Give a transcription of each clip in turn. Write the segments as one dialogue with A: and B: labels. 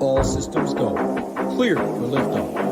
A: All systems go. Clear for liftoff.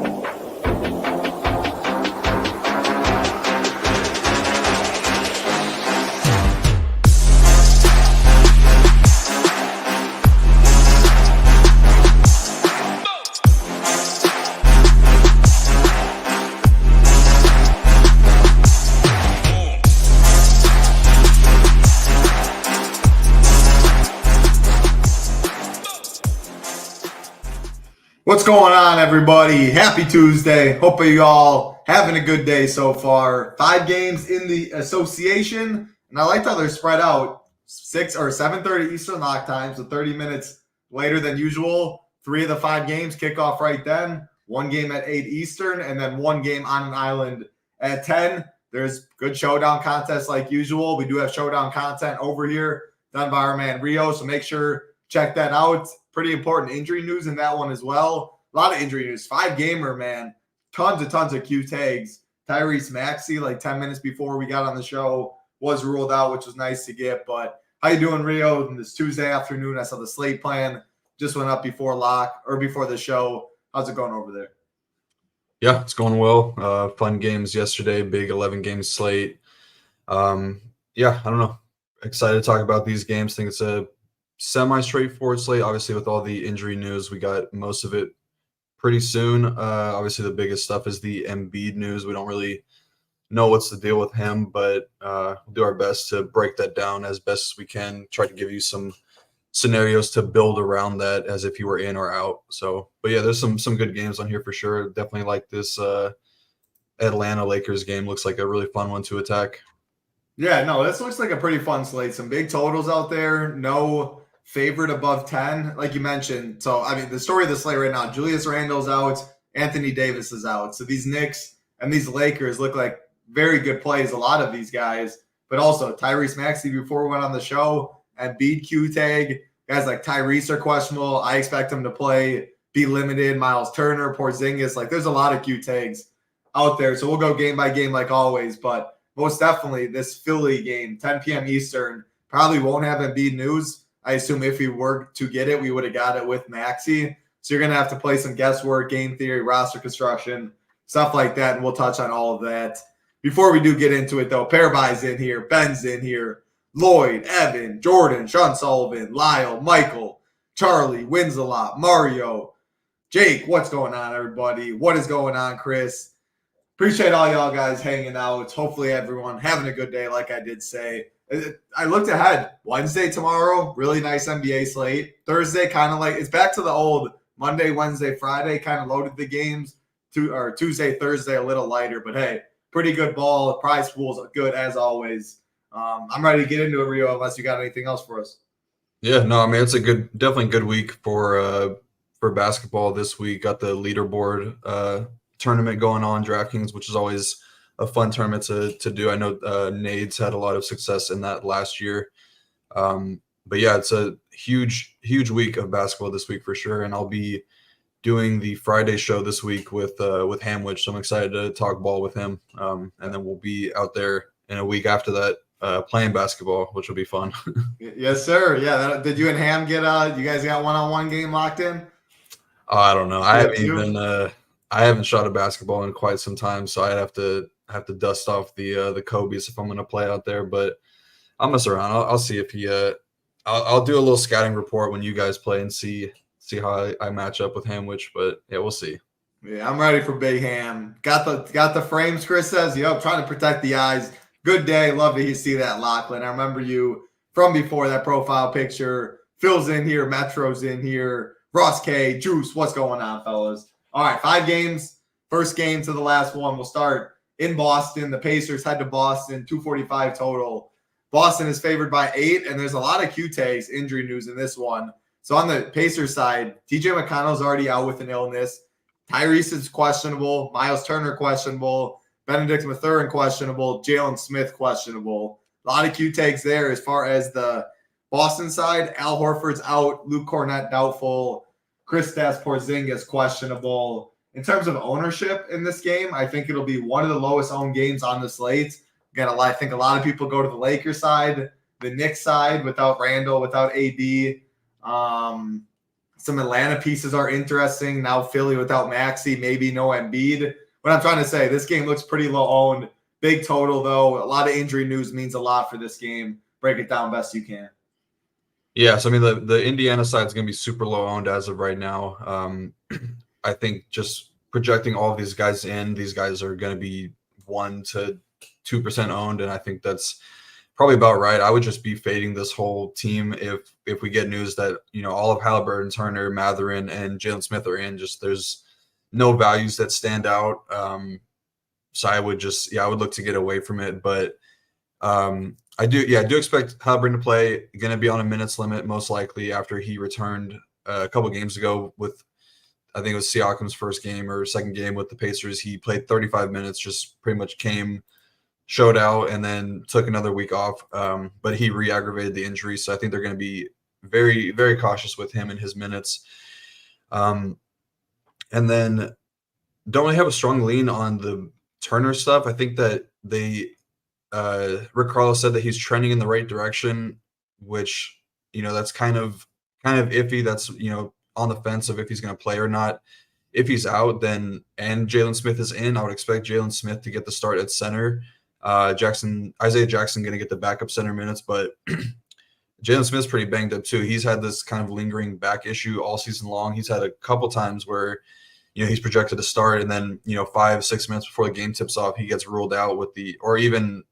B: What's going on, everybody? Happy Tuesday. Hope you all having a good day so far. 5 games in the association, and I liked how they're spread out. 6 or 7:30 Eastern lock time, so 30 minutes later than usual. 3 of the 5 games kick off right then. 1 game at 8 Eastern, and then 1 game on an island at 10. There's good showdown contests like usual. We do have showdown content over here done by our man Rio, so make sure check that out. Pretty important injury news in that one as well. A lot of injury news. 5-gamer, man. Tons of Q tags. Tyrese Maxey, like 10 minutes before we got on the show, was ruled out, which was nice to get. But how you doing, Rio? And this Tuesday afternoon, I saw the slate plan just went up before the show. How's it going over there?
C: Yeah, it's going well. Fun games yesterday. Big 11-game slate. I don't know. Excited to talk about these games. Think it's a semi-straightforward slate. Obviously, with all the injury news, we got most of it pretty soon. Obviously, the biggest stuff is the Embiid news. We don't really know what's the deal with him, but we'll do our best to break that down as best as we can. Try to give you some scenarios to build around that as if you were in or out. So, but yeah, there's some good games on here for sure. Definitely like this Atlanta Lakers game. Looks like a really fun one to attack.
B: Yeah, no, this looks like a pretty fun slate. Some big totals out there. No favorite above 10, like you mentioned. So, I mean, the story of the slate right now, Julius Randle's out, Anthony Davis is out. So these Knicks and these Lakers look like very good plays, a lot of these guys. But also Tyrese Maxey before we went on the show, and Embiid Q tag. Guys like Tyrese are questionable. I expect him to play, be limited. Miles Turner, Porzingis, like there's a lot of Q tags out there. So we'll go game by game like always. But most definitely this Philly game, 10 p.m. Eastern, probably won't have Embiid news. I assume if we were to get it, we would have got it with Maxey. So you're going to have to play some guesswork, game theory, roster construction, stuff like that, and we'll touch on all of that. Before we do get into it, though, Parabai's in here, Ben's in here, Lloyd, Evan, Jordan, Sean Sullivan, Lyle, Michael, Charlie, wins a lot, Mario, Jake, what's going on, everybody? What is going on, Chris? Appreciate all y'all guys hanging out. Hopefully everyone having a good day, like I did say. I looked ahead. Wednesday tomorrow, really nice NBA slate. Thursday, kind of like it's back to the old Monday, Wednesday, Friday, kind of loaded the games. Tuesday, Thursday, a little lighter. But hey, pretty good ball. Prize pool's good as always. I'm ready to get into it, Rio, unless you got anything else for us.
C: Yeah, no, I mean, it's a definitely good week for basketball this week. Got the leaderboard tournament going on, DraftKings, which is always a fun tournament to do. I know Nades had a lot of success in that last year. But yeah, it's a huge week of basketball this week for sure. And I'll be doing the Friday show this week with Hamwich. So I'm excited to talk ball with him. And then we'll be out there in a week after that playing basketball, which will be fun.
B: Yes, sir. Yeah. Did you and Ham get you guys got one-on-one game locked in?
C: I don't know. I haven't shot a basketball in quite some time, so I'd have to dust off the Kobe's if I'm going to play out there. But I'll mess around. I'll see if he. I'll do a little scouting report when you guys play and see how I match up with Hamwich. But yeah, we'll see.
B: Yeah, I'm ready for Big Ham. Got the frames. Chris says, "Yep, trying to protect the eyes." Good day. Love to see that, Lachlan. I remember you from before that profile picture. Phil's in here. Metro's in here. Ross K. Juice. What's going on, fellas? All right, 5 games. First game to the last one. We'll start in Boston. The Pacers head to Boston, 245 total. Boston is favored by 8, and there's a lot of Q tags, injury news in this one. So on the Pacers side, TJ McConnell's already out with an illness. Tyrese is questionable. Miles Turner questionable. Benedict Mathurin questionable. Jalen Smith questionable. A lot of Q tags there as far as the Boston side. Al Horford's out. Luke Cornett doubtful. Kristaps Porzingis questionable. In terms of ownership in this game, I think it'll be one of the lowest owned games on the slate. Again, I think a lot of people go to the Lakers side, the Knicks side without Randall, without AD. Some Atlanta pieces are interesting. Now Philly without Maxey, maybe no Embiid. What I'm trying to say, this game looks pretty low owned. Big total, though. A lot of injury news means a lot for this game. Break it down best you can.
C: Yeah, so I mean, the Indiana side is going to be super low owned as of right now. I think just projecting all of these guys in, these guys are going to be 1 to 2% owned, and I think that's probably about right. I would just be fading this whole team if we get news that all of Halliburton, Turner, Mathurin, and Jalen Smith are in. Just there's no values that stand out. So I would look to get away from it, but. I do expect Halliburton to play. Going to be on a minutes limit most likely after he returned a couple games ago with, I think it was Siakam's first game or second game with the Pacers. He played 35 minutes, just pretty much showed out, and then took another week off. But he re-aggravated the injury, so I think they're going to be very, very cautious with him and his minutes. And then don't really have a strong lean on the Turner stuff. I think that Rick Carlos said that he's trending in the right direction, which that's kind of iffy. That's on the fence of if he's going to play or not. If he's out, then and Jalen Smith is in, I would expect Jalen Smith to get the start at center. Isaiah Jackson going to get the backup center minutes, but Jalen Smith's pretty banged up too. He's had this kind of lingering back issue all season long. He's had a couple times where he's projected to start, and then 5-6 minutes before the game tips off, he gets ruled out or even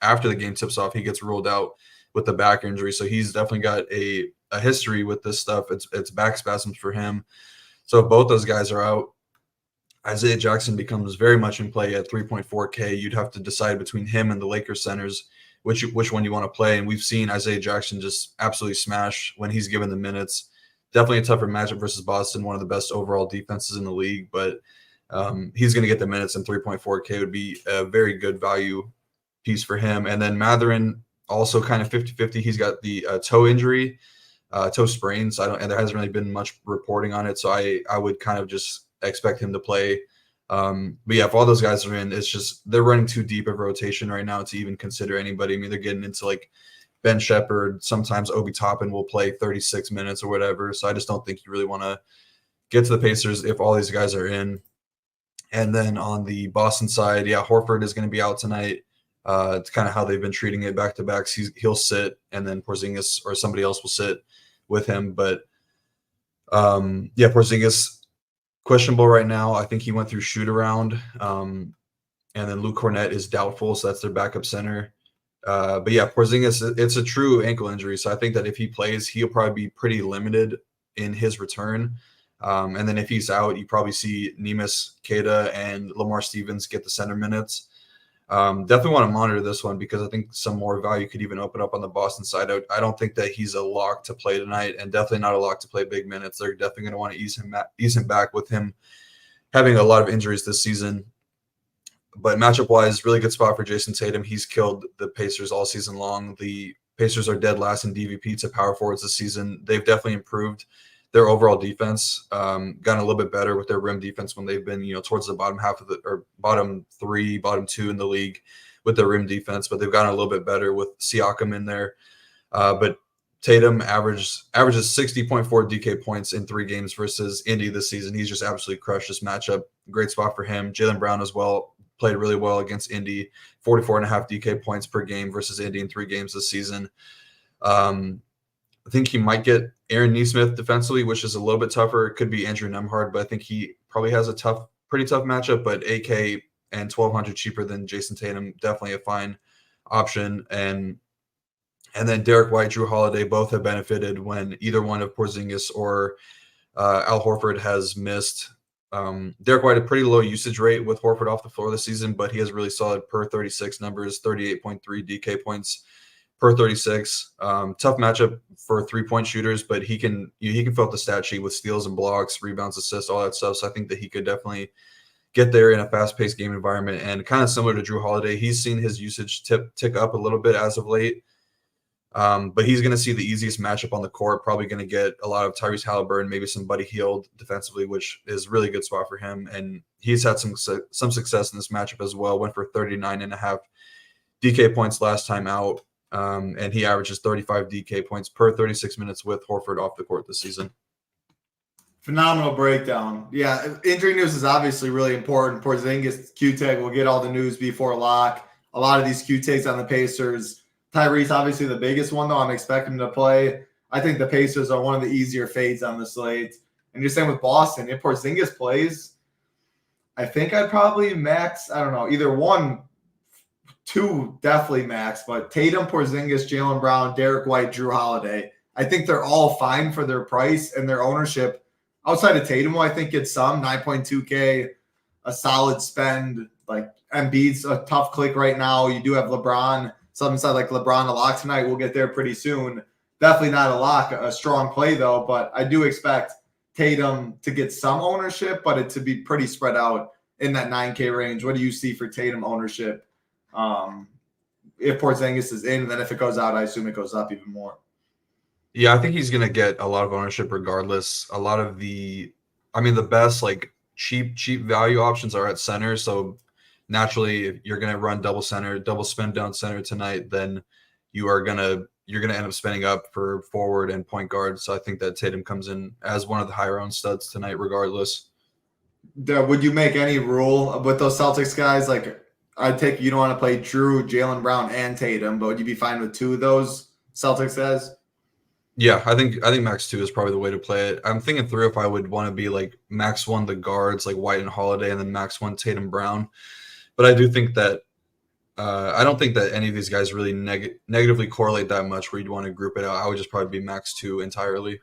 C: after the game tips off, he gets ruled out with the back injury. So he's definitely got a history with this stuff. It's back spasms for him. So if both those guys are out, Isaiah Jackson becomes very much in play at 3.4K. You'd have to decide between him and the Lakers centers which one you want to play. And we've seen Isaiah Jackson just absolutely smash when he's given the minutes. Definitely a tougher matchup versus Boston, one of the best overall defenses in the league. But he's going to get the minutes, and 3.4K would be a very good value piece for him. And then Mathurin also kind of 50-50. He's got the toe injury, toe sprain. And there hasn't really been much reporting on it. So I would kind of just expect him to play. But yeah, if all those guys are in, it's just they're running too deep of rotation right now to even consider anybody. I mean, they're getting into like Ben Shepherd. Sometimes Obi Toppin will play 36 minutes or whatever. So I just don't think you really want to get to the Pacers if all these guys are in. And then on the Boston side, yeah, Horford is going to be out tonight. It's kind of how they've been treating it back-to-backs. He'll sit, and then Porzingis or somebody else will sit with him. But, yeah, Porzingis, questionable right now. I think he went through shoot-around. And then Luke Cornett is doubtful, so that's their backup center. But, yeah, Porzingis, it's a true ankle injury. So I think that if he plays, he'll probably be pretty limited in his return. And then if he's out, you probably see Neemias Queta and Lamar Stevens get the center minutes. Definitely want to monitor this one because I think some more value could even open up on the Boston side. I don't think that he's a lock to play tonight, and definitely not a lock to play big minutes. They're definitely going to want to ease him back with him having a lot of injuries this season. But matchup-wise, really good spot for Jason Tatum. He's killed the Pacers all season long. The Pacers are dead last in DVP to power forwards this season. They've definitely improved their overall defense, gotten a little bit better with their rim defense when they've been, towards the bottom half of or bottom 3, bottom 2 in the league with their rim defense, but they've gotten a little bit better with Siakam in there. But Tatum averages 60.4 DK points in 3 games versus Indy this season. He's just absolutely crushed this matchup. Great spot for him. Jaylen Brown as well played really well against Indy, 44.5 DK points per game versus Indy in 3 games this season. I think he might get Aaron Nesmith defensively, which is a little bit tougher. It could be Andrew Nembhard, but I think he probably has a pretty tough matchup. But AK and 1,200 cheaper than Jason Tatum, definitely a fine option. And then Derek White, Drew Holiday, both have benefited when either one of Porzingis or Al Horford has missed. Derek White, a pretty low usage rate with Horford off the floor this season, but he has really solid per 36 numbers, 38.3 DK points per 36. Tough matchup for 3-point shooters, but he can fill up the stat sheet with steals and blocks, rebounds, assists, all that stuff. So I think that he could definitely get there in a fast-paced game environment. And kind of similar to Drew Holiday, he's seen his usage tick up a little bit as of late. But he's going to see the easiest matchup on the court, probably going to get a lot of Tyrese Halliburton, maybe some Buddy Hield defensively, which is really a good spot for him. And he's had some success in this matchup as well. Went for 39.5 DK points last time out. And he averages 35 DK points per 36 minutes with Horford off the court this season.
B: Phenomenal breakdown. Yeah, injury news is obviously really important. Porzingis Q-tag will get all the news before lock. A lot of these Q-tags on the Pacers. Tyrese, obviously the biggest one, though. I'm expecting him to play. I think the Pacers are one of the easier fades on the slate. And you're saying with Boston, if Porzingis plays, I think I'd probably max, I don't know, either one, two definitely max, but Tatum, Porzingis, Jaylen Brown, Derek White, Drew Holiday. I think they're all fine for their price and their ownership. Outside of Tatum, I think it's some 9.2K, a solid spend. Like Embiid's a tough click right now. You do have LeBron. Something said like LeBron a lock tonight. We'll get there pretty soon. Definitely not a lock, a strong play though. But I do expect Tatum to get some ownership, but it to be pretty spread out in that 9K range. What do you see for Tatum ownership? If Porzingis is in, and then if it goes out, I assume it goes up even more.
C: Yeah, I think he's going to get a lot of ownership regardless. A lot of the best like cheap value options are at center. So naturally, if you're going to run double center, double spin down center tonight, then you're going to end up spending up for forward and point guard. So I think that Tatum comes in as one of the higher owned studs tonight regardless.
B: Would you make any rule with those Celtics guys? Like, I take you don't want to play Drew, Jaylen Brown, and Tatum, but would you be fine with two of those Celtics guys?
C: Yeah, I think max 2 is probably the way to play it. I'm thinking through if I would want to be like max 1 the guards like White and Holiday, and then max 1 Tatum Brown. But I do think that I don't think that any of these guys really negatively correlate that much where you'd want to group it out. I would just probably be max 2 entirely.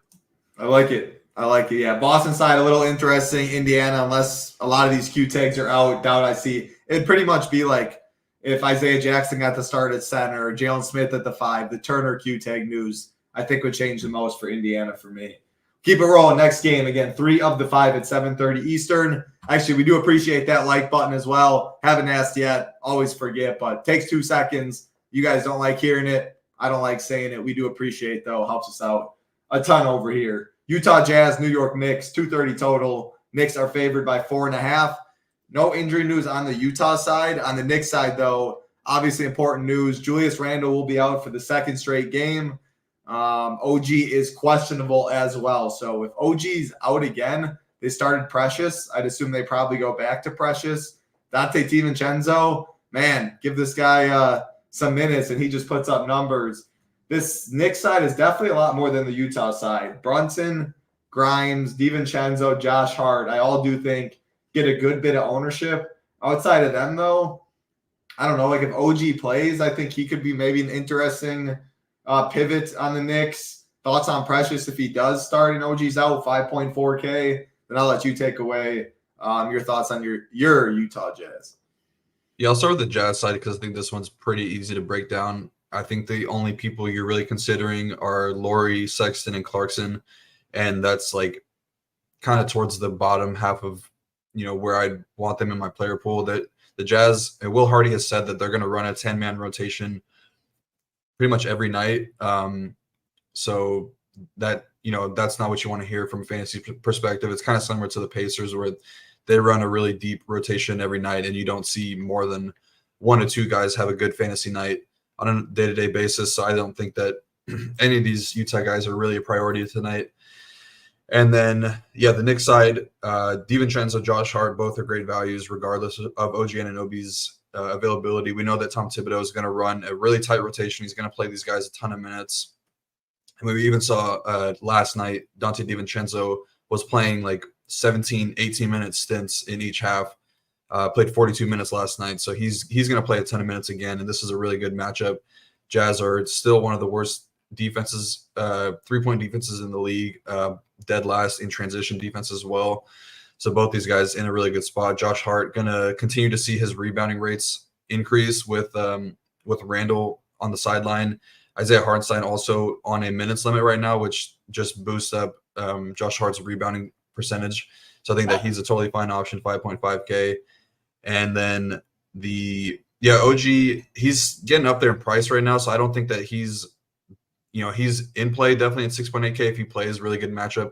B: I like it. Yeah, Boston side a little interesting. Indiana, unless a lot of these Q tags are out, doubt I see. It'd pretty much be like if Isaiah Jackson got the start at center, or Jalen Smith at the 5, the Turner Q tag news I think would change the most for Indiana for me. Keep it rolling. Next game, again, 3 of the 5 at 7:30 Eastern. Actually, we do appreciate that like button as well. Haven't asked yet. Always forget, but takes 2 seconds. You guys don't like hearing it. I don't like saying it. We do appreciate, though. Helps us out a ton over here. Utah Jazz, New York Knicks, 230 total. Knicks are favored by 4.5. No injury news on the Utah side. On the Knicks side, though, obviously important news. Julius Randle will be out for the 2nd straight game. OG is questionable as well. So if OG's out again, they started Precious. I'd assume they probably go back to Precious. Dante DiVincenzo, man, give this guy some minutes and he just puts up numbers. This Knicks side is definitely a lot more than the Utah side. Brunson, Grimes, DiVincenzo, Josh Hart, I all do think get a good bit of ownership. Outside of them, though, I don't know. Like if OG plays, I think he could be maybe an interesting pivot on the Knicks. Thoughts on Precious if he does start and OG's out, 5.4K. Then I'll let you take away your thoughts on your Utah Jazz.
C: Yeah, I'll start with the Jazz side because I think this one's pretty easy to break down. I think the only people you're really considering are Laurie, Sexton, and Clarkson, and that's like kind of towards the bottom half of where I'd want them in my player pool. That the Jazz and Will Hardy has said that they're going to run a 10-man rotation pretty much every night. So that that's not what you want to hear from a fantasy perspective. It's kind of similar to the Pacers where they run a really deep rotation every night, and you don't see more than 1 or 2 guys have a good fantasy night on a day-to-day basis. So I don't think that any of these Utah guys are really a priority tonight. And then, yeah, the Knicks side, DiVincenzo, Josh Hart, both are great values regardless of OG Anunoby's availability. We know that Tom Thibodeau is going to run a really tight rotation. He's going to play these guys a ton of minutes. And we even saw last night, Dante DiVincenzo was playing like 17, 18-minute stints in each half. Played 42 minutes last night, so he's going to play a ton of minutes again, and this is a really good matchup. Jazz are still one of the worst defenses, 3-point defenses in the league, dead last in transition defense as well. So both these guys in a really good spot. Josh Hart going to continue to see his rebounding rates increase with Randle on the sideline. Isaiah Hartenstein also on a minutes limit right now, which just boosts up Josh Hart's rebounding percentage. So I think that he's a totally fine option, 5.5K. And then OG, he's getting up there in price right now. So I don't think that he's in play definitely at 6.8K if he plays. Really good matchup.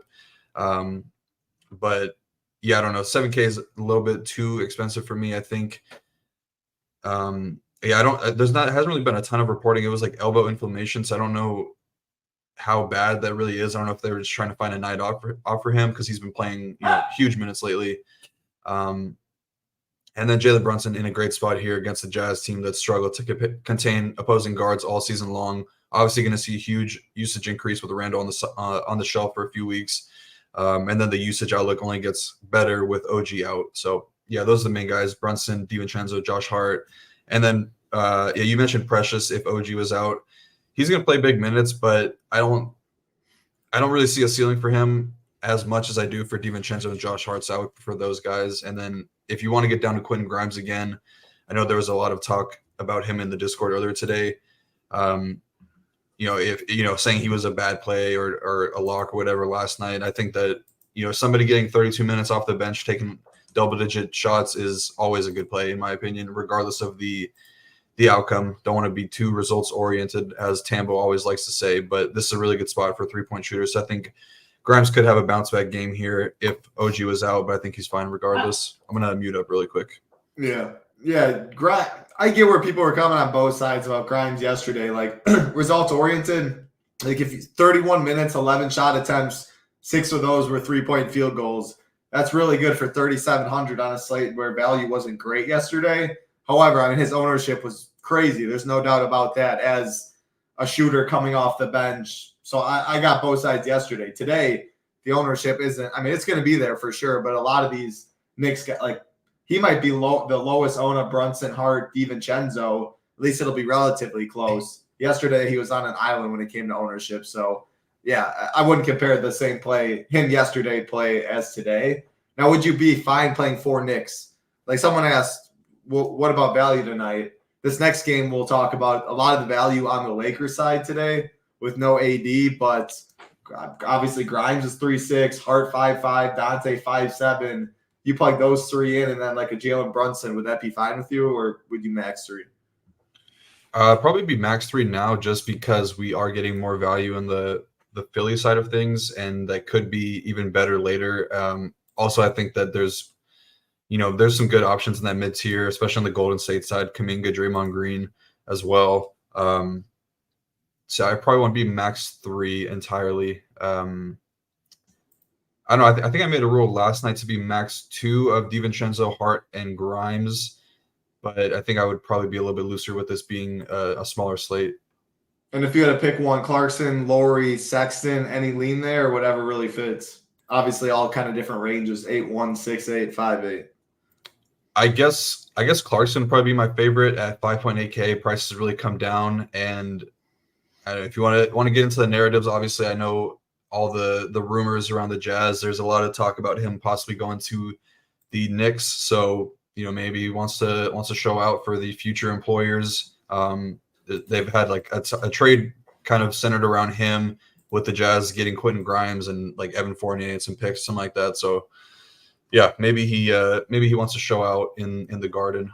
C: But yeah, I don't know. 7K is a little bit too expensive for me, I think. Hasn't really been a ton of reporting. It was like elbow inflammation. So I don't know how bad that really is. I don't know if they were just trying to find a night off for him because he's been playing huge minutes lately. And then Jalen Brunson in a great spot here against the Jazz team that struggled to contain opposing guards all season long. Obviously going to see a huge usage increase with Randall on the shelf for a few weeks. And then the usage outlook only gets better with OG out. So, yeah, those are the main guys, Brunson, DiVincenzo, Josh Hart. And then, you mentioned Precious if OG was out. He's going to play big minutes, but I don't really see a ceiling for him as much as I do for DiVincenzo and Josh Hart. So I would prefer those guys. And then if you want to get down to Quentin Grimes again, I know there was a lot of talk about him in the Discord earlier today. If saying he was a bad play or a lock or whatever last night, I think that, somebody getting 32 minutes off the bench, taking double-digit shots is always a good play, in my opinion, regardless of the outcome. Don't want to be too results-oriented, as Tambo always likes to say, but this is a really good spot for three-point shooters. So I think Grimes could have a bounce-back game here if OG was out, but I think he's fine regardless. I'm going to mute up really quick.
B: Yeah. I get where people were coming on both sides about Grimes yesterday. Like, results-oriented, like if he's 31 minutes, 11 shot attempts, 6 of those were three-point field goals. That's really good for 3,700 on a slate where value wasn't great yesterday. However, his ownership was crazy. There's no doubt about that as a shooter coming off the bench. So I got both sides yesterday. Today, the ownership isn't – it's going to be there for sure, but a lot of these Knicks – he might be the lowest own of Brunson, Hart, DiVincenzo. At least it'll be relatively close. Yesterday, he was on an island when it came to ownership. So, yeah, I wouldn't compare the same him yesterday play as today. Now, would you be fine playing 4 Knicks? Like someone asked, well, what about value tonight? This next game, we'll talk about a lot of the value on the Lakers side today with no AD, but obviously Grimes is 3'6", Hart 5'5", Dante 5'7". You plug those 3 in and then like a Jalen Brunson, would that be fine with you, or would you max 3?
C: Probably be max 3 now just because we are getting more value in the Philly side of things, and that could be even better later. Also, I think that there's some good options in that mid-tier, especially on the Golden State side, Kuminga, Draymond Green as well. So I probably want to be max 3 entirely. I don't know. I think I made a rule last night to be max 2 of DiVincenzo, Hart, and Grimes, but I think I would probably be a little bit looser with this being a smaller slate.
B: And if you had to pick one, Clarkson, Laurie, Sexton, any lean there, or whatever really fits? Obviously, all kind of different ranges: 8'1", 6'8", 5'8".
C: I guess Clarkson would probably be my favorite at 5.8K. Prices really come down, and I don't know, if you want to get into the narratives, obviously I know all the rumors around the Jazz. There's a lot of talk about him possibly going to the Knicks. So, maybe he wants to show out for the future employers. They've had like a trade kind of centered around him with the Jazz getting Quentin Grimes and like Evan Fournier and some picks, something like that. So yeah, maybe he wants to show out in the Garden.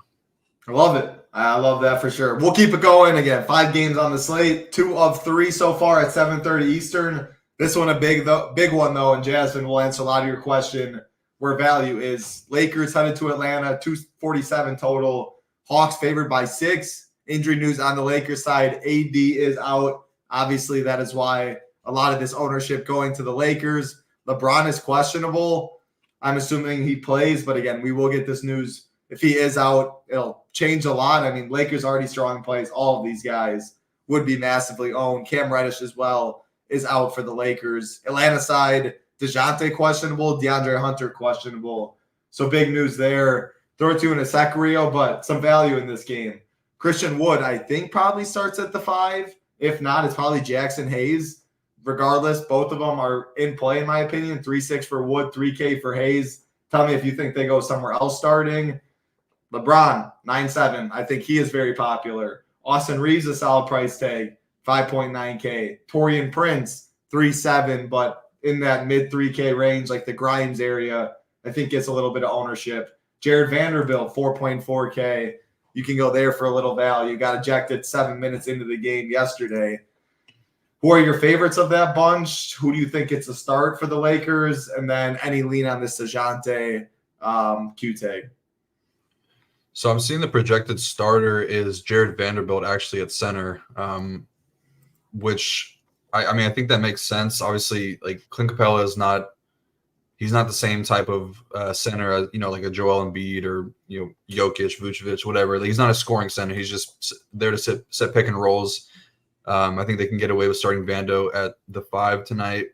B: I love it. I love that for sure. We'll keep it going. Again, 5 games on the slate, 2 of 3 so far at 7:30 Eastern. This one a big one, though, and Jasmine will answer a lot of your question where value is. Lakers headed to Atlanta, 247 total. Hawks favored by 6. Injury news on the Lakers side. AD is out. Obviously, that is why a lot of this ownership going to the Lakers. LeBron is questionable. I'm assuming he plays, but again, we will get this news. If he is out, it'll change a lot. Lakers already strong plays. All of these guys would be massively owned. Cam Reddish as well is out for the Lakers. Atlanta side, DeJounte questionable, DeAndre Hunter questionable. So big news there. Throw it to you in a sec, Rio, but some value in this game. Christian Wood, I think, probably starts at the 5. If not, it's probably Jackson Hayes. Regardless, both of them are in play, in my opinion. 3.6 for Wood, 3K for Hayes. Tell me if you think they go somewhere else starting. LeBron, 9.7. I think he is very popular. Austin Reeves, a solid price tag, 5.9K. Torian Prince, 3.7, but in that mid 3K range, like the Grimes area, I think gets a little bit of ownership. Jared Vanderbilt, 4.4K. You can go there for a little value. Got ejected 7 minutes into the game yesterday. Who are your favorites of that bunch? Who do you think gets a start for the Lakers? And then any lean on this DeJounte Q-tag?
C: So I'm seeing the projected starter is Jared Vanderbilt actually at center, which I mean, I think that makes sense. Obviously, like Clint Capella is not. He's not the same type of center as, like a Joel Embiid or, Jokic, Vucevic, whatever. Like, he's not a scoring center. He's just there to set pick and rolls. I think they can get away with starting Vando at the 5 tonight.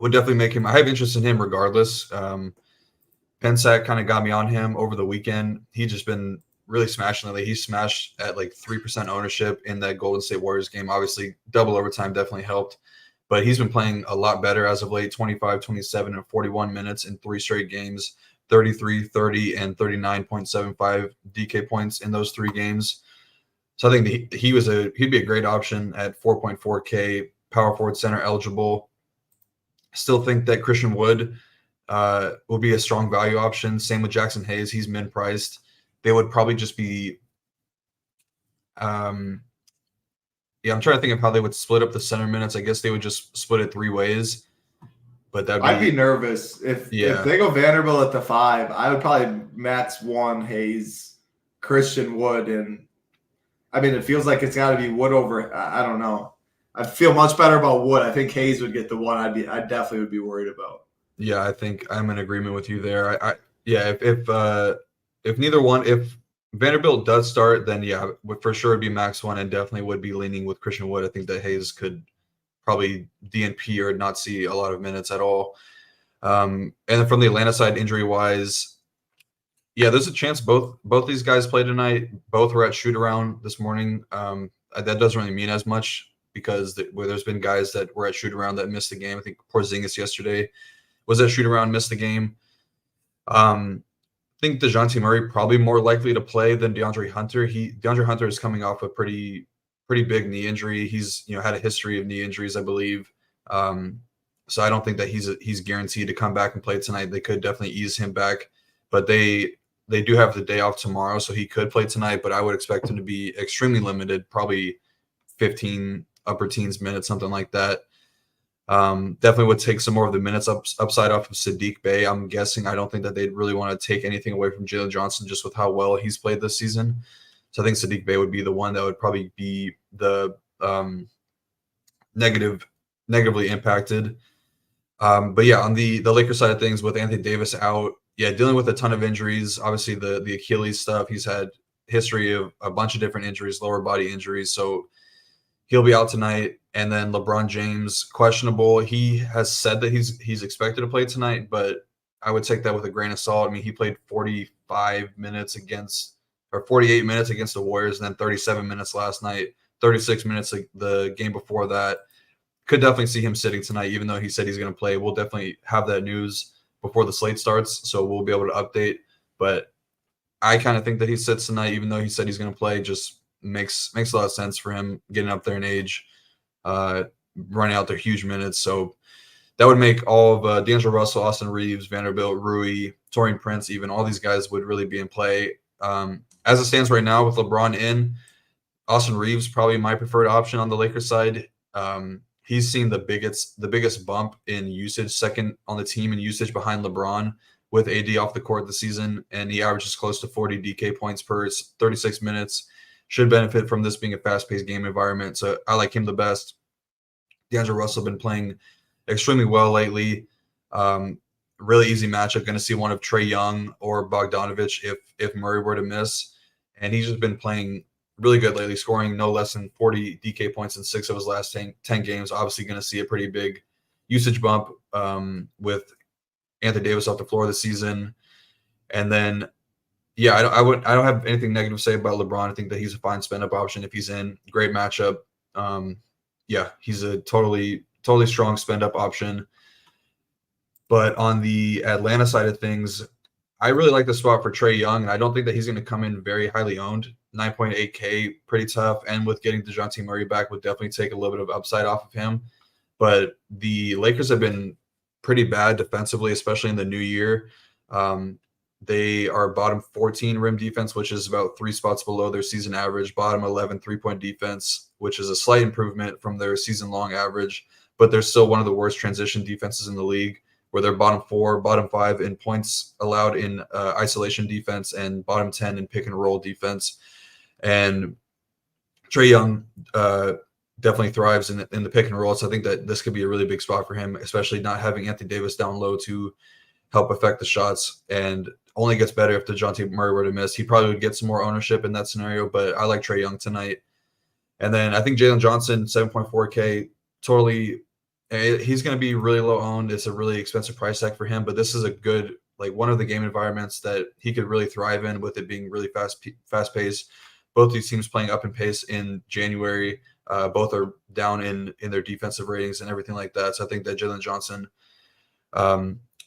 C: Would definitely make him – I have interest in him regardless. Pensac kind of got me on him over the weekend. He's just been really smashing lately. He smashed at like 3% ownership in that Golden State Warriors game. Obviously, double overtime definitely helped. But he's been playing a lot better as of late, 25, 27, and 41 minutes in 3 straight games, 33, 30, and 39.75 DK points in those 3 games. So I think he'd be a great option at 4.4K, power forward center eligible. Still think that Christian Wood will be a strong value option. Same with Jackson Hayes. He's min-priced. They would probably just be yeah, I'm trying to think of how they would split up the center minutes. I guess they would just split it 3 ways. But
B: I'd be nervous if they go Vanderbilt at the 5. I would probably max 1 Hayes, Christian Wood, and I mean it feels like it's got to be Wood over. I don't know. I feel much better about Wood. I think Hayes would get the 1. I definitely would be worried about.
C: Yeah, I think I'm in agreement with you there. If neither one, if Vanderbilt does start, then yeah, for sure it'd be max 1 and definitely would be leaning with Christian Wood. I think that Hayes could probably DNP or not see a lot of minutes at all. And then from the Atlanta side, injury-wise, yeah, there's a chance both these guys play tonight. Both were at shoot-around this morning. That doesn't really mean as much because there's been guys that were at shoot-around that missed the game. I think Porzingis yesterday was at shoot-around, missed the game. I think DeJounte Murray probably more likely to play than DeAndre Hunter. DeAndre Hunter is coming off a pretty big knee injury. He's had a history of knee injuries, I believe. So I don't think that he's guaranteed to come back and play tonight. They could definitely ease him back, but they do have the day off tomorrow, so he could play tonight. But I would expect him to be extremely limited, probably 15 upper teens minutes, something like that. Definitely would take some more of the minutes upside off of Sadiq Bey. I'm guessing. I don't think that they'd really want to take anything away from Jalen Johnson just with how well he's played this season. So I think Sadiq Bey would be the one that would probably be the negatively impacted. But yeah, on the Lakers side of things with Anthony Davis out, yeah, dealing with a ton of injuries. Obviously the Achilles stuff. He's had history of a bunch of different injuries, lower body injuries. So he'll be out tonight. And then LeBron James, questionable. He has said that he's expected to play tonight, but I would take that with a grain of salt. I mean, he played 48 minutes against the Warriors, and then 37 minutes last night, 36 minutes the game before that. Could definitely see him sitting tonight, even though he said he's going to play. We'll definitely have that news before the slate starts, so we'll be able to update. But I kind of think that he sits tonight, even though he said he's going to play. Just makes a lot of sense for him getting up there in age, running out their huge minutes. So that would make all of D'Angelo Russell, Austin Reeves, Vanderbilt, Rui, Taurean Prince, even all these guys would really be in play. As it stands right now with LeBron in, Austin Reeves probably my preferred option on the Lakers side. He's seen the biggest bump in usage, second on the team in usage behind LeBron with AD off the court this season, and he averages close to 40 DK points per 36 minutes. Should benefit from this being a fast-paced game environment, so I like him the best. D'Angelo Russell been playing extremely well lately. Really easy matchup. Going to see one of Trae Young or Bogdanovich if Murray were to miss, and he's just been playing really good lately, scoring no less than 40 DK points in 6 of his last 10 games. Obviously going to see a pretty big usage bump with Anthony Davis off the floor this season. And then, yeah, I don't have anything negative to say about LeBron. I think that he's a fine spend-up option if he's in. Great matchup. Yeah, he's a totally strong spend-up option. But on the Atlanta side of things, I really like the spot for Trae Young, and I don't think that he's going to come in very highly owned. 9.8K, pretty tough. And with getting DeJounte Murray back would definitely take a little bit of upside off of him. But the Lakers have been pretty bad defensively, especially in the new year. They are bottom 14 rim defense, which is about 3 spots below their season average. Bottom 11 3-point defense, which is a slight improvement from their season-long average. But they're still one of the worst transition defenses in the league, where they're bottom 4, bottom 5 in points allowed in isolation defense and bottom 10 in pick and roll defense. And Trae Young definitely thrives in the pick and roll. So I think that this could be a really big spot for him, especially not having Anthony Davis down low to help affect the shots, and only gets better if DeJounte Murray were to miss. He probably would get some more ownership in that scenario, but I like Trae Young tonight. And then I think Jalen Johnson, 7.4K, totally, he's going to be really low owned. It's a really expensive price tag for him, but this is a good, like one of the game environments that he could really thrive in with it being really fast paced. Both these teams playing up in pace in January. Both are down in their defensive ratings and everything like that. So I think that Jalen Johnson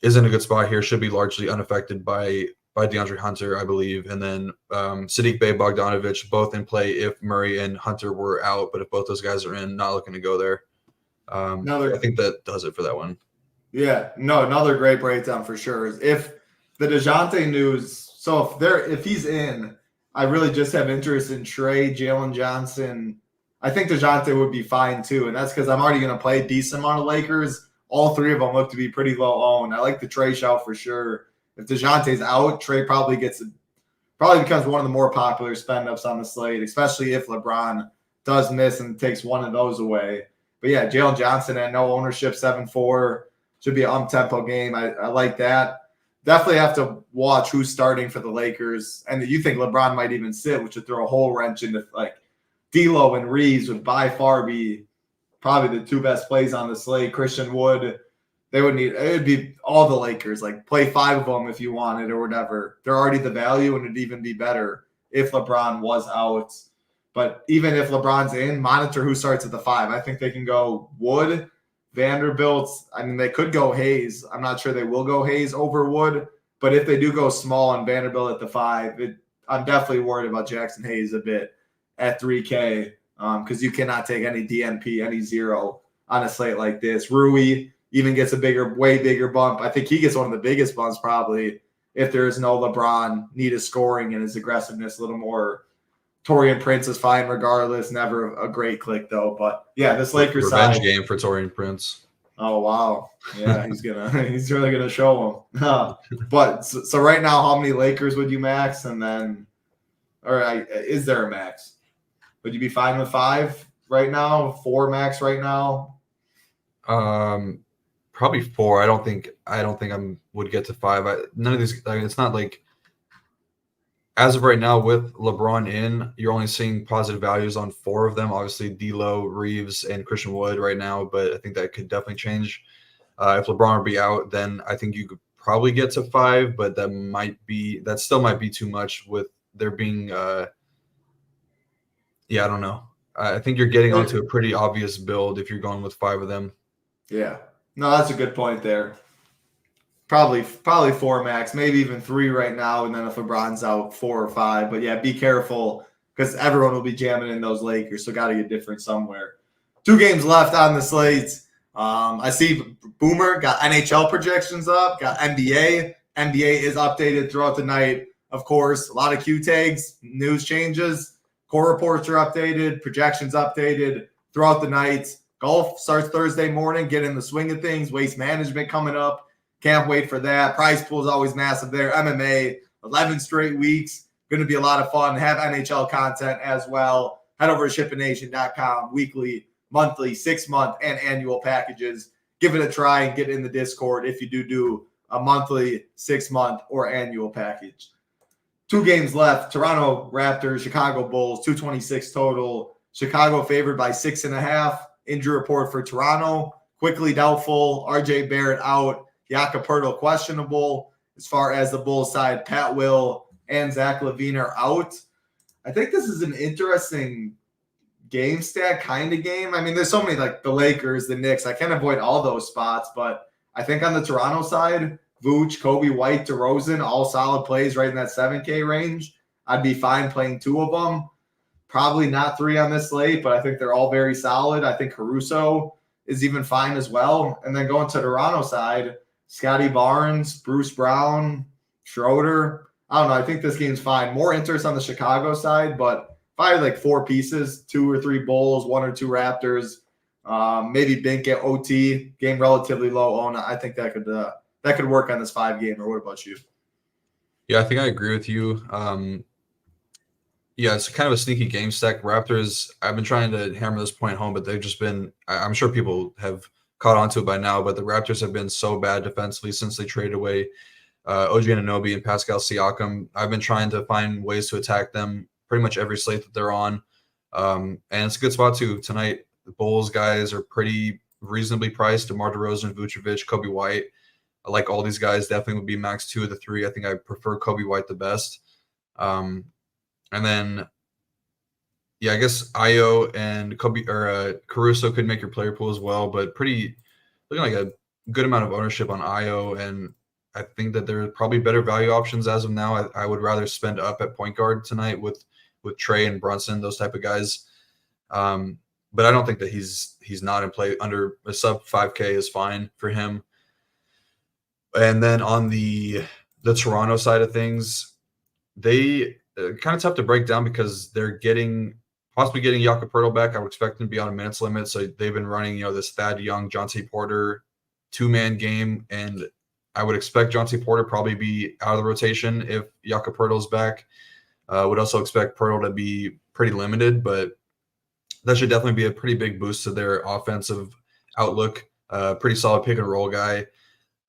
C: is in a good spot here. Should be largely unaffected by DeAndre Hunter, I believe. And then Saddiq Bey, Bogdanovic, both in play if Murray and Hunter were out. But if both those guys are in, not looking to go there. I think that does it for that one.
B: Yeah, no, another great breakdown for sure. If the DeJounte news, so if he's in, I really just have interest in Trae, Jalen Johnson. I think DeJounte would be fine too, and that's because I'm already going to play a decent amount of Lakers. All three of them look to be pretty low owned. I like the Trae shout for sure. If DeJounte's out, Trae probably becomes one of the more popular spend ups on the slate, especially if LeBron does miss and takes one of those away. But yeah, Jalen Johnson at no ownership, 7-4, should be an up-tempo game. I like that. Definitely have to watch who's starting for the Lakers. And you think LeBron might even sit, which would throw a whole wrench into like D'Lo and Reeves would by far be probably the two best plays on the slate. Christian Wood, it would be all the Lakers, like play 5 of them if you wanted or whatever. They're already the value, and it'd even be better if LeBron was out. But even if LeBron's in, monitor who starts at the 5. I think they can go Wood, Vanderbilt. I mean, they could go Hayes. I'm not sure they will go Hayes over Wood. But if they do go small and Vanderbilt at the 5, I'm definitely worried about Jackson Hayes a bit at 3K because you cannot take any DNP, any zero on a slate like this. Rui even gets way bigger bump. I think he gets one of the biggest bumps probably if there is no LeBron, need his scoring and his aggressiveness a little more. Taurean Prince is fine regardless. Never a great click though. But yeah, this Lakers
C: revenge
B: side
C: game for Taurean Prince.
B: Oh wow, yeah, he's really gonna show him. But so right now, how many Lakers would you max? And then, is there a max? Would you be fine with 5 right now? 4 max right now?
C: Probably 4. I don't think I would get to 5. None of these. It's not like. As of right now, with LeBron in, you're only seeing positive values on 4 of them. Obviously, D'Lo, Reeves, and Christian Wood right now, but I think that could definitely change. If LeBron would be out, then I think you could probably get to 5, but that still might be too much with there being. I don't know. I think you're getting onto a pretty obvious build if you're going with 5 of them.
B: Yeah, no, that's a good point there. Probably 4 max, maybe even 3 right now, and then if LeBron's out, 4 or 5. But yeah, be careful because everyone will be jamming in those Lakers, so got to get different somewhere. 2 games left on the slate. I see Boomer got NHL projections up, got NBA. NBA is updated throughout the night. Of course, a lot of Q tags, news changes, core reports are updated, projections updated throughout the night. Golf starts Thursday morning, get in the swing of things. Waste management coming up. Can't wait for that. Prize pool is always massive there. MMA, 11 straight weeks. Going to be a lot of fun. Have NHL content as well. Head over to ShipItNation.com. Weekly, monthly, 6-month, and annual packages. Give it a try and get in the Discord if you do a monthly, 6-month, or annual package. 2 games left. Toronto Raptors, Chicago Bulls, 226 total. Chicago favored by 6.5. Injury report for Toronto. Quickly doubtful. RJ Barrett out. Jakob Poeltl questionable. As far as the Bulls side, Pat Will and Zach LaVine are out. I think this is an interesting game stat kind of game. I mean, there's so many like the Lakers, the Knicks. I can't avoid all those spots, but I think on the Toronto side, Vooch, Kobe White, DeRozan, all solid plays right in that 7K range. I'd be fine playing 2 of them. Probably not 3 on this slate, but I think they're all very solid. I think Caruso is even fine as well. And then going to Toronto side, Scotty Barnes, Bruce Brown, Schroeder. I don't know. I think this game's fine. More interest on the Chicago side, but if I had like 4 pieces, 2 or 3 Bulls, 1 or 2 Raptors, maybe Bink at OT, game relatively low own. I think that could work on this 5 game. Or what about you?
C: Yeah, I think I agree with you. Yeah, it's kind of a sneaky game stack. Raptors, I've been trying to hammer this point home, but they've just been, I'm sure people have caught on to it by now, but the Raptors have been so bad defensively since they traded away OG Anunoby and Pascal Siakam. I've been trying to find ways to attack them pretty much every slate that they're on. And it's a good spot too. Tonight, the Bulls guys are pretty reasonably priced. DeMar DeRozan, Vucevic, Kobe White. I like all these guys. Definitely would be max 2 of the 3. I think I prefer Kobe White the best. And then, yeah, I guess Io and Caruso could make your player pool as well, but looking like a good amount of ownership on Io, and I think that there are probably better value options as of now. I would rather spend up at point guard tonight with Trey and Brunson, those type of guys. But I don't think that he's not in play. Under a sub 5K is fine for him. And then on the Toronto side of things, they kind of tough to break down because they're possibly getting Jakob Poeltl back. I would expect them to be on a minutes limit. So they've been running, this Thad Young, Jonte Porter 2-man game. And I would expect Jonte Porter probably be out of the rotation if Jakob Poeltl's back. Would also expect Poeltl to be pretty limited, but that should definitely be a pretty big boost to their offensive outlook. Pretty solid pick and roll guy.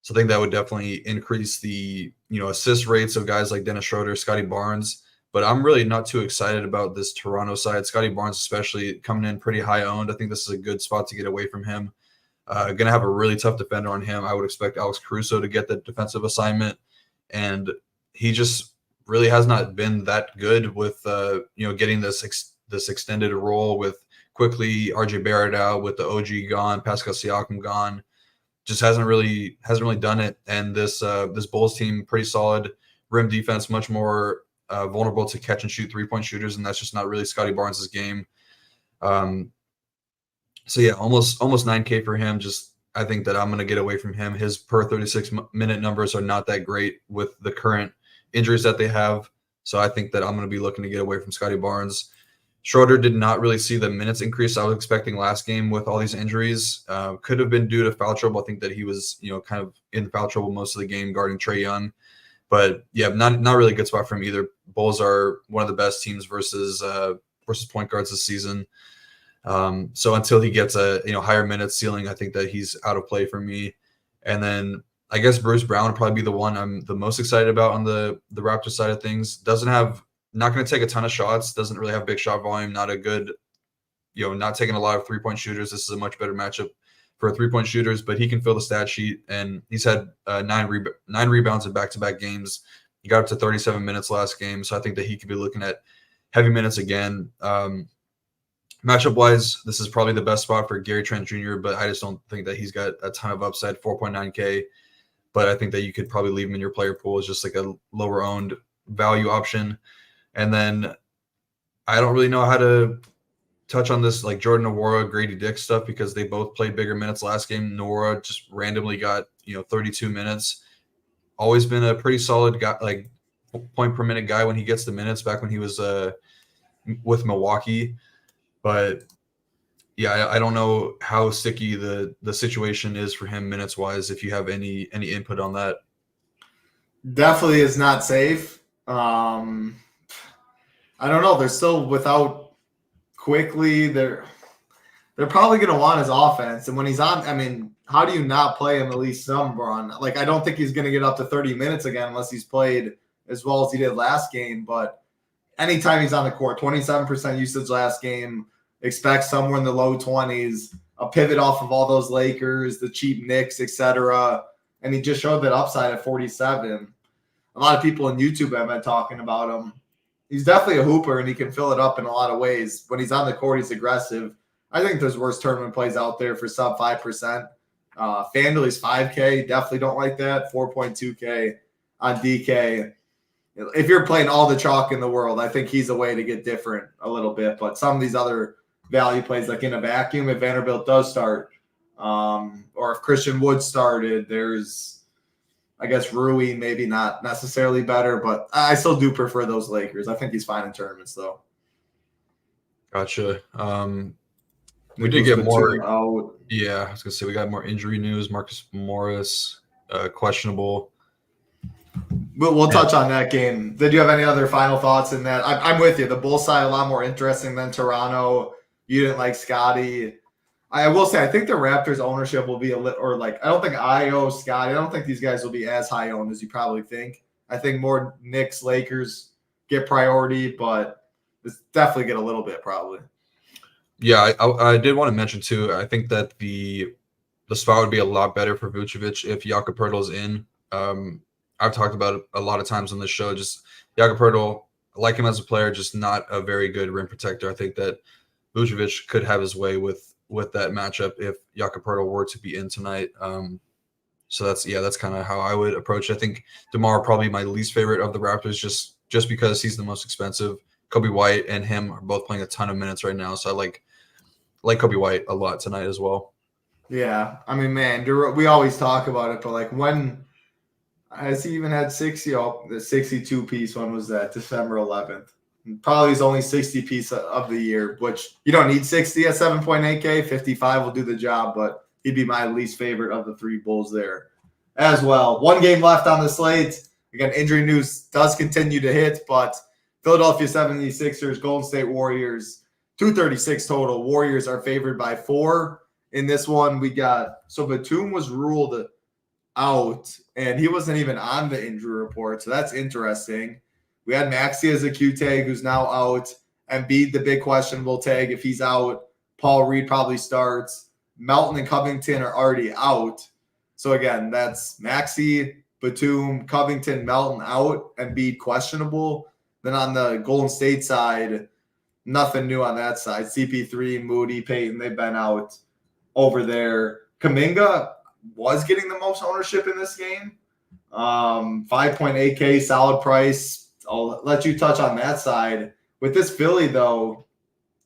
C: So I think that would definitely increase the, assist rates of guys like Dennis Schroeder, Scotty Barnes. But I'm really not too excited about this Toronto side. Scotty Barnes especially coming in pretty high owned. I think this is a good spot to get away from him. Going to have a really tough defender on him. I would expect Alex Caruso to get the defensive assignment. And he just really has not been that good with, getting this extended role with quickly RJ Barrett out, with the OG gone, Pascal Siakam gone. Just hasn't really done it. And this Bulls team, pretty solid rim defense, much more vulnerable to catch and shoot 3-point shooters, and that's just not really Scotty Barnes' game. So yeah, almost 9K for him. Just I think that I'm going to get away from him. His per 36-minute numbers are not that great with the current injuries that they have. So I think that I'm going to be looking to get away from Scotty Barnes. Schroeder did not really see the minutes increase I was expecting last game with all these injuries. Could have been due to foul trouble. I think that he was, kind of in foul trouble most of the game guarding Trae Young. But yeah, not really a good spot for him either. Bulls are one of the best teams versus point guards this season. So until he gets a higher minutes ceiling, I think that he's out of play for me. And then I guess Bruce Brown would probably be the one I'm the most excited about on the Raptors side of things. Not going to take a ton of shots. Doesn't really have big shot volume. Not a good, not taking a lot of 3-point shooters. This is a much better matchup for 3-point shooters, but he can fill the stat sheet, and he's had 9 rebounds in back-to-back games. He got up to 37 minutes last game, so I think that he could be looking at heavy minutes again. Matchup-wise, this is probably the best spot for Gary Trent Jr., but I just don't think that he's got a ton of upside, 4.9K. But I think that you could probably leave him in your player pool as just like a lower-owned value option. And then I don't really know how to touch on this like Jordan Nwora, Grady Dick stuff because they both played bigger minutes last game. Nwora just randomly got 32 minutes. Always been a pretty solid guy, like point per minute guy when he gets the minutes back when he was with Milwaukee. But yeah, I don't know how sticky the situation is for him minutes wise. If you have any input on that,
B: definitely is not safe. I don't know. They're still without Quickly. They're probably going to want his offense. And when he's on, I mean, how do you not play him at least some run? Like, I don't think he's going to get up to 30 minutes again unless he's played as well as he did last game. But anytime he's on the court, 27% usage last game, expect somewhere in the low 20s, a pivot off of all those Lakers, the cheap Knicks, etc. And he just showed that upside at 47. A lot of people on YouTube have been talking about him. He's definitely a hooper, and he can fill it up in a lot of ways. When he's on the court, he's aggressive. I think there's worse tournament plays out there for sub 5%. FanDuel is 5K. Definitely don't like that. 4.2K on DK. If you're playing all the chalk in the world, I think he's a way to get different a little bit. But some of these other value plays, like in a vacuum, if Vanderbilt does start, or if Christian Wood started, there's, I guess, Rui maybe not necessarily better, but I still do prefer those Lakers. I think he's fine in tournaments, though.
C: Gotcha. We did get more out. Yeah, I was going to say we got more injury news. Marcus Morris, questionable.
B: We'll touch on that game. Did you have any other final thoughts in that? I'm with you. The Bulls side a lot more interesting than Toronto. You didn't like Scotty. I will say I think the Raptors ownership will be a little, or like I don't think I.O. Scotty. I don't think these guys will be as high owned as you probably think. I think more Knicks, Lakers get priority, but it's definitely get a little bit probably.
C: Yeah, I did want to mention too. I think that the spot would be a lot better for Vucevic if Jakob Poeltl's in. I've talked about it a lot of times on this show. Just Jakob Poeltl, I like him as a player, just not a very good rim protector. I think that Vucevic could have his way with that matchup if Jakob Poeltl were to be in tonight. So that's kind of how I would approach it. I think DeMar probably my least favorite of the Raptors, just because he's the most expensive. Kobe White and him are both playing a ton of minutes right now, so I like Kobe White a lot tonight as well.
B: Yeah, I mean, man, we always talk about it, but like when has he even had 60? Oh, the 62 piece one was that December 11th. Probably his only 60 piece of the year, which you don't need 60 at 7.8K. 55 will do the job, but he'd be my least favorite of the three Bulls there as well. One game left on the slate. Again, injury news does continue to hit, but Philadelphia 76ers, Golden State Warriors, 236 total. Warriors are favored by 4. In this one, we got – so Batum was ruled out, and he wasn't even on the injury report, so that's interesting. We had Maxey as a Q tag who's now out. Embiid, the big questionable tag. If he's out, Paul Reed probably starts. Melton and Covington are already out. So, again, that's Maxey, Batum, Covington, Melton out, Embiid questionable. Then on the Golden State side, nothing new on that side. CP3, Moody, Payton, they've been out over there. Kuminga was getting the most ownership in this game. 5.8K, solid price. I'll let you touch on that side. With this Philly, though,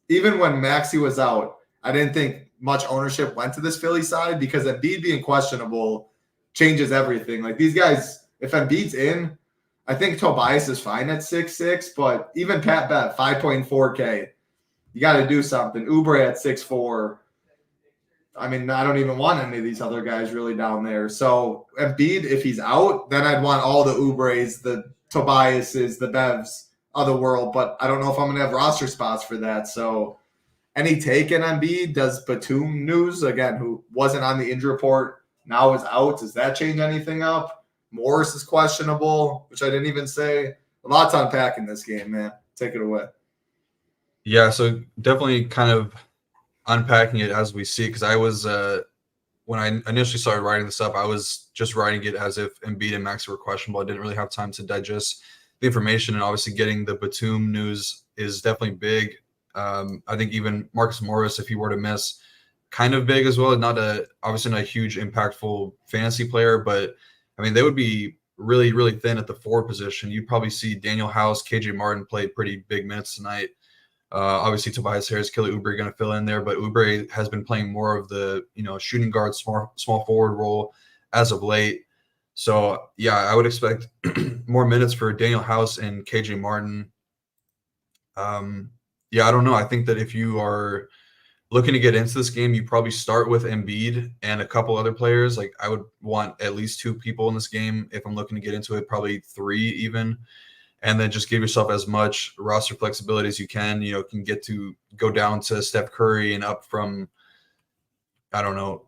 B: even when Maxey was out, I didn't think much ownership went to this Philly side because Embiid being questionable changes everything. Like these guys, if Embiid's in, I think Tobias is fine at 6'6", but even Pat Bev, 5.4K. You got to do something. Oubre at 6'4". I mean, I don't even want any of these other guys really down there. So Embiid, if he's out, then I'd want all the Oubres, the Tobiases, the Bevs of the world. But I don't know if I'm going to have roster spots for that. So any take in Embiid? Does Batum news, again, who wasn't on the injury report, now is out? Does that change anything up? Morris is questionable, which I didn't even say. A lot to unpack in this game, man. Take it away.
C: Yeah, so definitely kind of unpacking it as we see, because I was when I initially started writing this up, I was just writing it as if Embiid and Maxey were questionable. I didn't really have time to digest the information, and obviously getting the Batum news is definitely big. I think even Marcus Morris, if he were to miss, kind of big as well. Obviously not a huge impactful fantasy player, but I mean they would be really, really thin at the forward position. You'd probably see Daniel House, KJ Martin play pretty big minutes tonight. Obviously Tobias Harris, Kelly Oubre going to fill in there, but Oubre has been playing more of the shooting guard, small forward role as of late. So yeah, I would expect more minutes for Daniel House and KJ Martin. Yeah, I don't know. I think that if you are looking to get into this game, you probably start with Embiid and a couple other players. Like I would want at least 2 people in this game if I'm looking to get into it, probably 3 even. And then just give yourself as much roster flexibility as you can. Can get to go down to Steph Curry and up from, I don't know,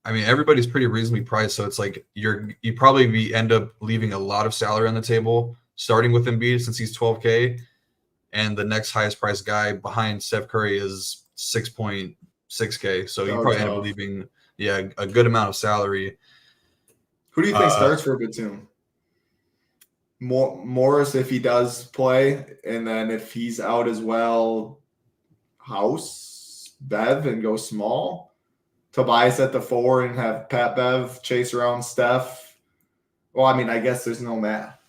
C: everybody's pretty reasonably priced. So it's like you probably end up leaving a lot of salary on the table, starting with Embiid since he's 12K. And the next highest priced guy behind Steph Curry is 6.6K. So you probably end up leaving, a good amount of salary.
B: Who do you think starts for Batum? Morris, if he does play, and then if he's out as well, House, Bev, and go small. Tobias at the 4 and have Pat Bev chase around Steph. Well, I mean, I guess there's no Matt.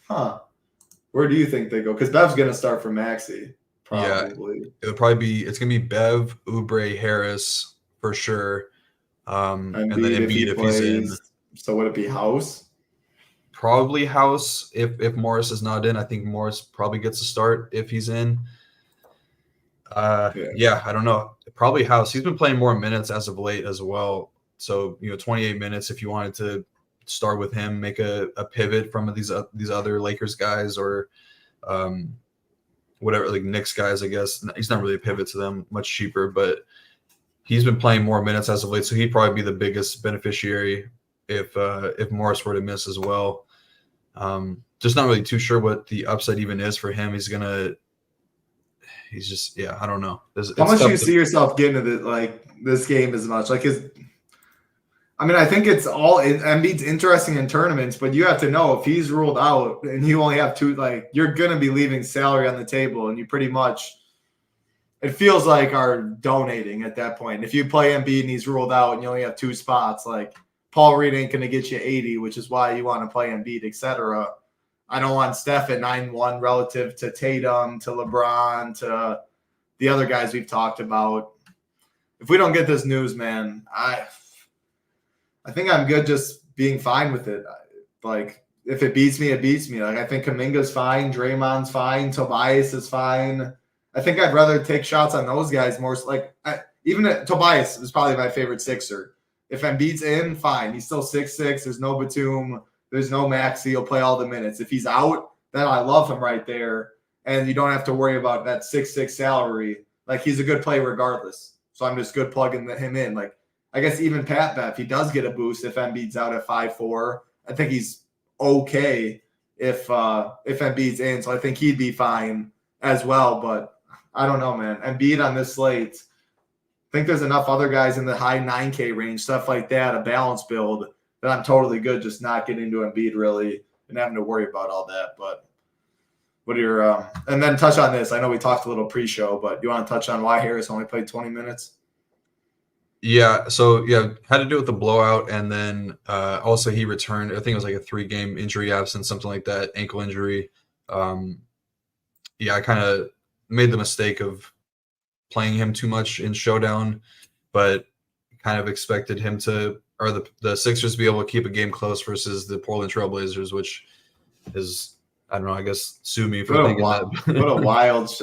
B: Where do you think they go? Because Bev's going to start for Maxey, probably.
C: Yeah, it's going to be Bev, Oubre, Harris for sure. And then Embiid if he's in.
B: So would it be House?
C: Probably House if Morris is not in. I think Morris probably gets a start if he's in. Yeah, I don't know. Probably House. He's been playing more minutes as of late as well. So 28 minutes if you wanted to start with him, make a pivot from these other Lakers guys or whatever, like Knicks guys, I guess. He's not really a pivot to them, much cheaper, but he's been playing more minutes as of late, so he'd probably be the biggest beneficiary if Morris were to miss as well. Just not really too sure what the upside even is for him. He's just, I don't know.
B: How much do you see yourself getting to this game as much? I think it's Embiid's interesting in tournaments, but you have to know if he's ruled out and you only have two, you're going to be leaving salary on the table, and you pretty much, it feels like, are donating at that point. If you play Embiid and he's ruled out and you only have two spots, Paul Reed ain't going to get you 80, which is why you want to play Embiid, etc. I don't want Steph at 9-1 relative to Tatum, to LeBron, to the other guys we've talked about. If we don't get this news, man, I think I'm good just being fine with it. If it beats me, it beats me. I think Kuminga's fine, Draymond's fine, Tobias is fine. I think I'd rather take shots on those guys more. Tobias is probably my favorite Sixer. If Embiid's in, fine. He's still 6'6". There's no Batum. There's no Maxey. He'll play all the minutes. If he's out, then I love him right there. And you don't have to worry about that 6'6" salary. He's a good play regardless. So I'm just good plugging him in. I guess even Pat Bet, if he does get a boost, if Embiid's out at 5'4", I think he's okay if Embiid's in. So I think he'd be fine as well. But I don't know, man. Embiid on this slate, I think there's enough other guys in the high 9K range, stuff like that, a balance build, that I'm totally good just not getting into Embiid really and having to worry about all that. But what are your and then touch on this. I know we talked a little pre-show, but you want to touch on why Harris only played 20 minutes?
C: Yeah, so had to do with the blowout, and then also he returned. I think it was a 3-game injury absence, something like that, ankle injury. I kind of made the mistake of playing him too much in Showdown, but kind of expected him to, or the Sixers to be able to keep a game close versus the Portland Trailblazers, which is, I don't know, I guess sue me for thinking that.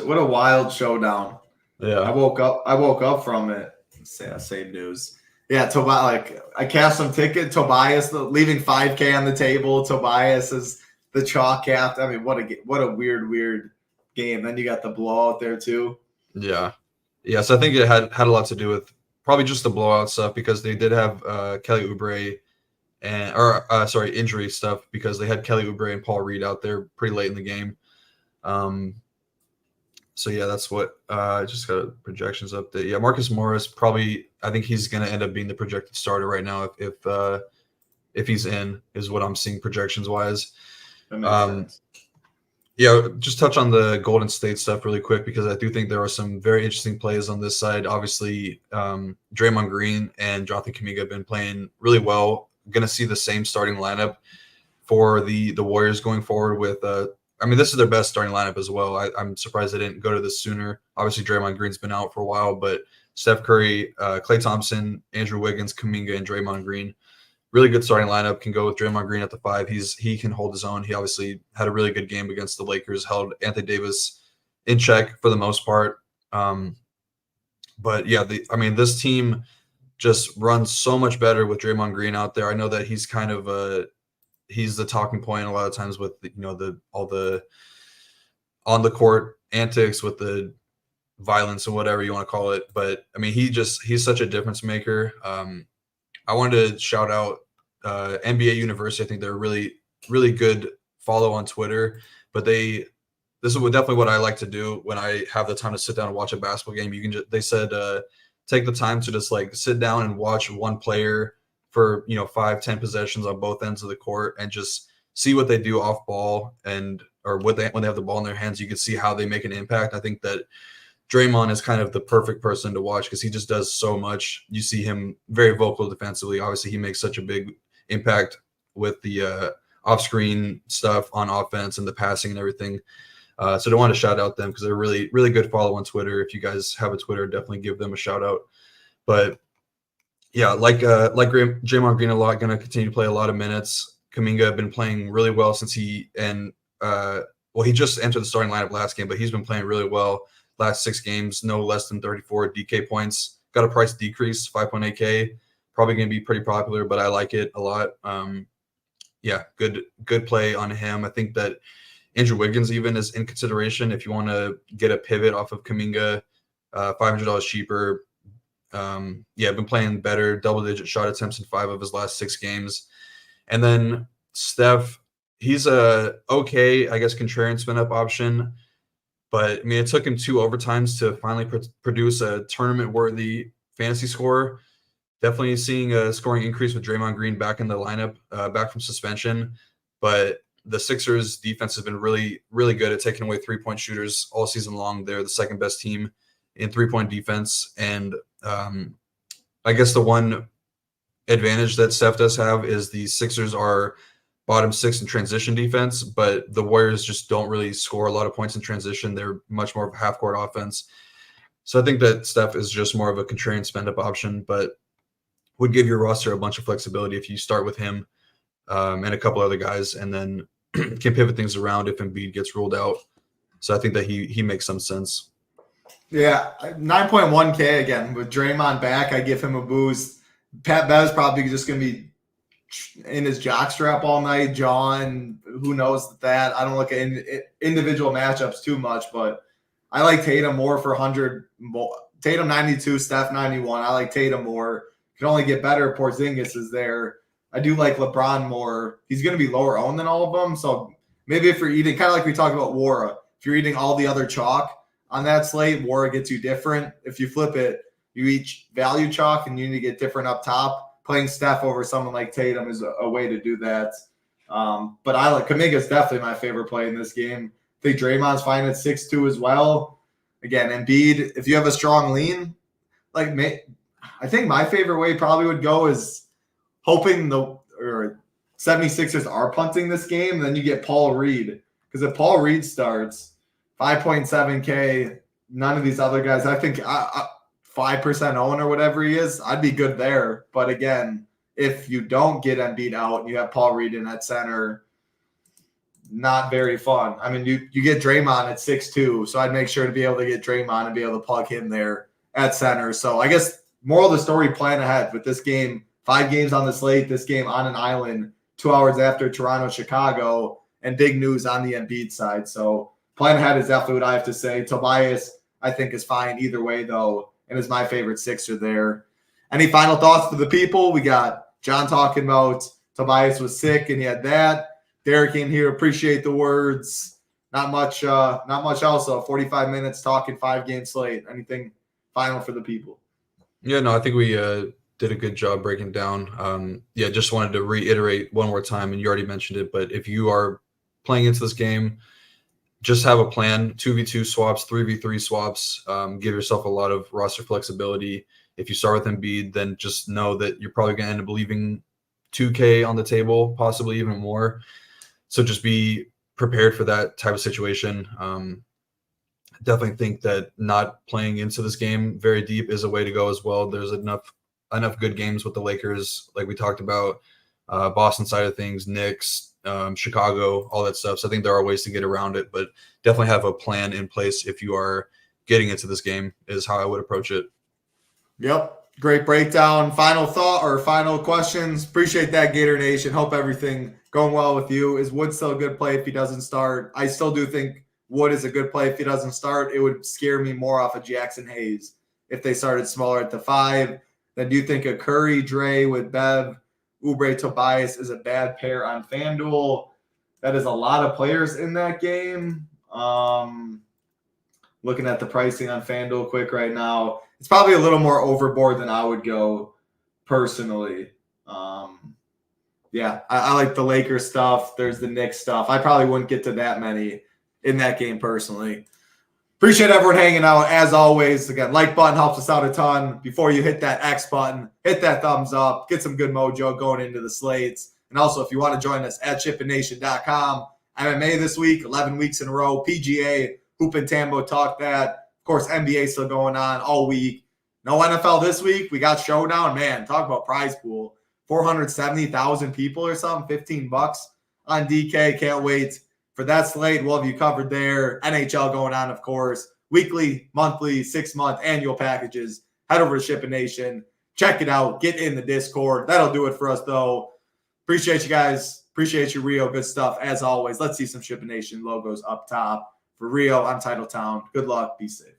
B: What a wild showdown.
C: Yeah,
B: I woke up from it. Same news. Yeah, I cashed some ticket. Tobias leaving 5K on the table. Tobias is the chalk cap. What a weird game. Then you got the blowout there too.
C: Yeah. So I think it had a lot to do with probably just the blowout stuff, because they did have Kelly Oubre injury stuff, because they had Kelly Oubre and Paul Reed out there pretty late in the game. So that's what just got a projections update. Yeah, Marcus Morris probably, I think he's going to end up being the projected starter right now if he's in, is what I'm seeing projections wise.
B: That makes sense.
C: Just touch on the Golden State stuff really quick, because I do think there are some very interesting plays on this side. Obviously, Draymond Green and Jonathan Kuminga have been playing really well. Going to see the same starting lineup for the Warriors going forward with this is their best starting lineup as well. I'm surprised they didn't go to this sooner. Obviously, Draymond Green's been out for a while, but Steph Curry, Klay Thompson, Andrew Wiggins, Kuminga, and Draymond Green. Really good starting lineup. Can go with Draymond Green at the 5. He can hold his own. He obviously had a really good game against the Lakers, held Anthony Davis in check for the most part. This team just runs so much better with Draymond Green out there. I know that he's kind of he's the talking point a lot of times with all the on the court antics with the violence and whatever you want to call it. But he's such a difference maker. I wanted to shout out NBA University. I think they're a really, really good follow on Twitter. But this is definitely what I like to do when I have the time to sit down and watch a basketball game. They said take the time to just sit down and watch one player for 5-10 possessions on both ends of the court and just see what they do off ball or when they have the ball in their hands. You can see how they make an impact. I think that Draymond is kind of the perfect person to watch because he just does so much. You see him very vocal defensively. Obviously, he makes such a big impact with the off-screen stuff on offense and the passing and everything. So I want to shout out them because they're really, really good follow on Twitter. If you guys have a Twitter, definitely give them a shout out. But yeah, like Draymond Green a lot, going to continue to play a lot of minutes. Kuminga have been playing really well since he just entered the starting lineup last game, but he's been playing really well. Last 6 games, no less than 34 DK points. Got a price decrease, 5.8K. Probably going to be pretty popular, but I like it a lot. yeah, good play on him. I think that Andrew Wiggins even is in consideration if you want to get a pivot off of Kuminga, $500 cheaper. Yeah, been playing better, double-digit shot attempts in 5 of his last 6 games. And then Steph, he's a okay, I guess, contrarian spin-up option. But, I mean, it took him 2 overtimes to finally produce a tournament-worthy fantasy score. Definitely seeing a scoring increase with Draymond Green back in the lineup, back from suspension. But the Sixers defense has been really, really good at taking away three-point shooters all season long. They're the second best team in three-point defense. And I guess the one advantage that Steph does have is the Sixers are bottom 6 in transition defense, but the Warriors just don't really score a lot of points in transition. They're much more of a half-court offense. So I think that Steph is just more of a contrarian spend-up option, but would give your roster a bunch of flexibility if you start with him and a couple other guys, and then can pivot things around if Embiid gets ruled out. So I think that he makes some sense.
B: Yeah, 9.1K again with Draymond back. I give him a boost. Pat Bev's probably just going to be in his jockstrap all night. John, who knows that? I don't look at individual matchups too much, but I like Tatum more for 100. Tatum 92, Steph 91. I like Tatum more. Can only get better. Porzingis is there. I do like LeBron more. He's going to be lower owned than all of them. So maybe if you're eating, kind of like we talked about Wara, if you're eating all the other chalk on that slate, Wara gets you different. If you flip it, you each value chalk and you need to get different up top. Playing Steph over someone like Tatum is a way to do that. But I like Kuminga's definitely my favorite play in this game. I think Draymond's fine at 6'2" as well. Again, Embiid, if you have a strong lean, I think my favorite way probably would go is hoping the 76ers are punting this game, and then you get Paul Reed. Because if Paul Reed starts, 5.7K, none of these other guys, I think 5% own or whatever he is, I'd be good there. But again, if you don't get Embiid out and you have Paul Reed in at center, not very fun. I mean, you get Draymond at 6'2", so I'd make sure to be able to get Draymond and be able to plug him there at center. So I guess moral of the story, plan ahead with this game. 5 games on the slate, this game on an island, 2 hours after Toronto, Chicago, and big news on the Embiid side. So plan ahead is definitely what I have to say. Tobias, I think, is fine either way, though, and is my favorite Sixer there. Any final thoughts for the people? We got John talking about Tobias was sick, and he had that. Derek in here, appreciate the words. Not much else, though. 45 minutes talking 5-game slate. Anything final for the people?
C: Yeah, no, I think we did a good job breaking down. Just wanted to reiterate one more time, and you already mentioned it, but if you are playing into this game, just have a plan, 2v2 swaps, 3v3 swaps, give yourself a lot of roster flexibility. If you start with Embiid, then just know that you're probably going to end up leaving 2K on the table, possibly even more. So just be prepared for that type of situation. Definitely think that not playing into this game very deep is a way to go as well. There's enough good games with the Lakers, like we talked about, Boston side of things, Knicks, Chicago, all that stuff. So I think there are ways to get around it, but definitely have a plan in place if you are getting into this game is how I would approach it.
B: Yep. Great breakdown. Final thought or final questions? Appreciate that, Gator Nation. Hope everything going well with you. Is Wood still a good play if he doesn't start? I still do think Wood is a good play if he doesn't start. It would scare me more off of Jackson Hayes if they started smaller at the 5. Then do you think a Curry, Dre with Bev, Oubre, Tobias is a bad pair on FanDuel? That is a lot of players in that game. Looking at the pricing on FanDuel quick right now, it's probably a little more overboard than I would go personally. I like the Lakers stuff. There's the Knicks stuff. I probably wouldn't get to that many in that game personally. Appreciate everyone hanging out. As always, again, like button helps us out a ton. Before you hit that X button, hit that thumbs up, get some good mojo going into the slates. And also, if you want to join us at SHIPITNation.com, MMA this week, 11 weeks in a row, PGA, Hoop and Tambo talk that. Of course, NBA still going on all week. No NFL this week. We got Showdown. Man, talk about prize pool. 470,000 people or something, $15 on DK. Can't wait for that slate. We'll have you covered there. NHL going on, of course. Weekly, monthly, 6-month, annual packages. Head over to Shipping Nation. Check it out. Get in the Discord. That'll do it for us, though. Appreciate you guys. Appreciate you, Rio. Good stuff. As always, let's see some SHIPIT Nation logos up top. For Rio, I'm Titletown. Good luck. Be safe.